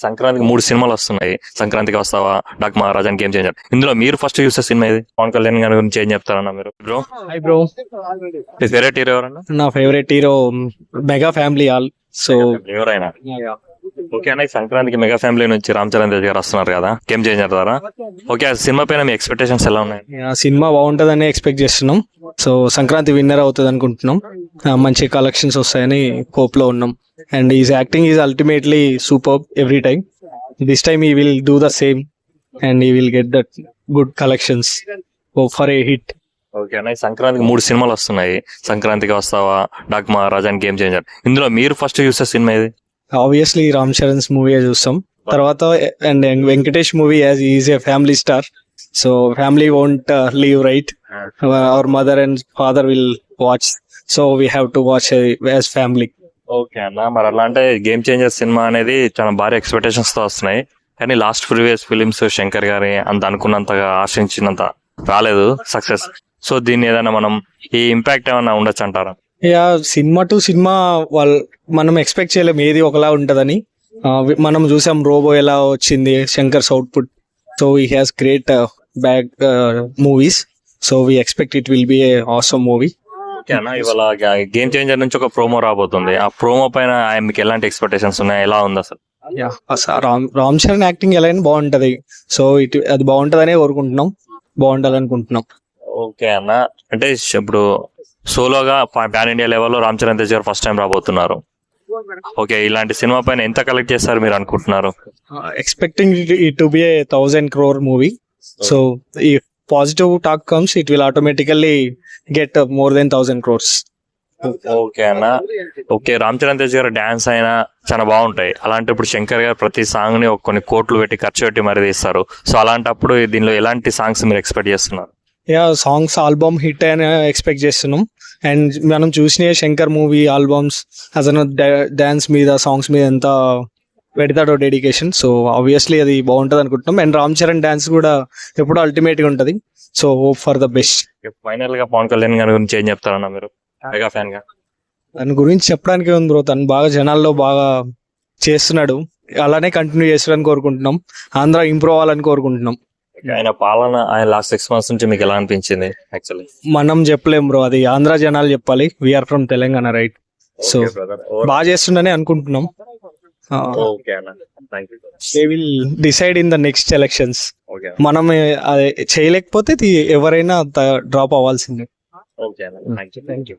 సంక్రాంతికి 3 సినిమాలు వస్తున్నాయి. సంక్రాంతికి వస్తావా, Daaku Maharaj and game changer. ఇందులో మీరు ఫస్ట్ చూసే సినిమా ఇది? పవన్ కళ్యాణ్ గారి గురించి ఏం చెప్తారన్నా మీరు? బ్రో హాయ్ బ్రో, మీ ఫేవరెట్ హీరో ఎవరన్నా? నా favourite hero mega family all. So ఎవరైనా ఓకే అన్న. ఈ సంక్రాంతికి మెగా ఫ్యామిలీ నుంచి రామ్ చరణ్ తేజ్ గారు వస్తున్నారు కదా, గేమ్ చేంజర్ ద్వారా. ఓకే, ఆ సినిమా పైన మీ ఎక్స్పెక్టేషన్స్ ఎలా ఉన్నాయి? ఆ సినిమా బాగుంటుందని ఎక్స్పెక్ట్ చేస్తున్నాం. సో సంక్రాంతి విన్నర్ అవుతుంది అనుకుంటున్నాం. మంచి కలెక్షన్స్ వస్తాయని హోప్ లో ఉన్నాం. And is acting is ultimately super every time. This time he will do the same and he will get that good collections for a hit. Okay అన్న, ఈ సంక్రాంతికి 3 సినిమాలు వస్తున్నాయి. సంక్రాంతికి వస్తావా, Daaku Maharaj and game changer. ఇందులో మీరు ఫస్ట్ చూసే సినిమా ఇది? ఆబ్వియస్లీ రామ్ చరణ్స్ మూవీ చూస్తాం. తర్వాత and Venkatesh movie as is a family star. So family won't leave, right? Our mother and father will watch. So we have to watch as family. Okay అన్న, మరి అట్లా అంటే గేమ్ చేంజర్ సినిమా అనేది చాలా భారీ expectations తో వస్తున్నాయి. కానీ లాస్ట్ ప్రీవియస్ ఫిలిమ్స్ శంకర్ గారి అంత అనుకున్నంతగా ఆశించినంత రాలేదు సక్సెస్. సో దీన్ని ఏదైనా మనం ఈ ఇంపాక్ట్ ఏమైనా ఉండొచ్చు అంటారా? యా, సినిమా టు సినిమా మనం ఎక్స్పెక్ట్ చేయలేం ఏది ఒకలా ఉంటదని. మనం చూసాం రోబో ఎలా వచ్చింది, Shankar's output. So he has great back movies. So we expect it will be A awesome movie. Okay అన్న, ఇవాళ గేమ్ చేంజర్ నుంచి ఒక ప్రోమో రాబోతుంది. ఆ ప్రోమో పైన మీకు ఎలాంటి ఎక్స్పెక్టేషన్స్ ఉన్నాయి? ఎలా ఉంది అసలు? రామ్ చరణ్ యాక్టింగ్ ఎలా అయినా బాగుంటది. సో అది బాగుంటదనే కోరుకుంటున్నాం, బాగుండాలనుకుంటున్నాం. ఓకే అన్న, అంటే ఇప్పుడు సోలోగా పాన్ ఇండియా లెవెల్లో రామ్ చరణ్ తేజ్ గారు ఫస్ట్ టైం రాబోతున్నారు. ఓకే, ఇలాంటి సినిమా పైన ఎంత కలెక్ట్ చేస్తారు మీరు అనుకుంటున్నారు? Expecting it to be a 1,000 crore movie. So ఈ positive talk comes, it will automatically get more than 1,000 crores. Okay అన్న, ఓకే. రామ్ చరణ్ తేజ్ గారు డాన్స్ అయినా చాలా బాగుంటాయి. అలాంటి ఇప్పుడు శంకర్ గారు ప్రతి సాంగ్ ని కొన్ని కోట్లు పెట్టి ఖర్చు పెట్టి మరి తీస్తారు. సో అలాంటప్పుడు దీనిలో ఎలాంటి సాంగ్స్ మీరు ఎక్స్పెక్ట్ చేస్తున్నారు? యా, సాంగ్స్ ఆల్బమ్ హిట్ అని ఎక్స్పెక్ట్ చేస్తున్నాం. అండ్ మనం చూసిన శంకర్ మూవీ ఆల్బమ్స్ అతను డాన్స్ మీద, సాంగ్స్ మీద ఎంత పెడతాడో డెడికేషన్. సో ఆబ్వియస్లీ అది బాగుంటది అనుకుంటున్నాం. అండ్ రామ్ చరణ్ డాన్స్ కూడా ఎప్పుడూ అల్టిమేట్ గా ఉంటది. So hope for the best. Final గా పవన్ కళ్యాణ్ గారి గురించి ఏం చెప్తారన్నా మీరు, మెగా ఫ్యాన్ గా? దాని గురించి చెప్పడానికి ఉంది బ్రో, తను బాగా జనాల్లో బాగా చేస్తున్నాడు. అలానే కంటిన్యూ చేస్తాడని కోరుకుంటున్నాం. ఆంధ్ర ఇంప్రూవ్ అవ్వాలని కోరుకుంటున్నాం. ఆయన పాలన, ఆయన లాస్ట్ 6 months నుంచి మీకు ఎలా అనిపించింది? యాక్చువల్లీ మనం చెప్పలేం బ్రో, అది ఆంధ్ర జనాలు చెప్పాలి. We are from Telangana, right? So బాగా చేస్తుండని అనుకుంటున్నాం. They will decide in the next elections. మనం చేయలేకపోతే ఎవరైనా డ్రాప్ అవ్వాల్సిందే. Thank you.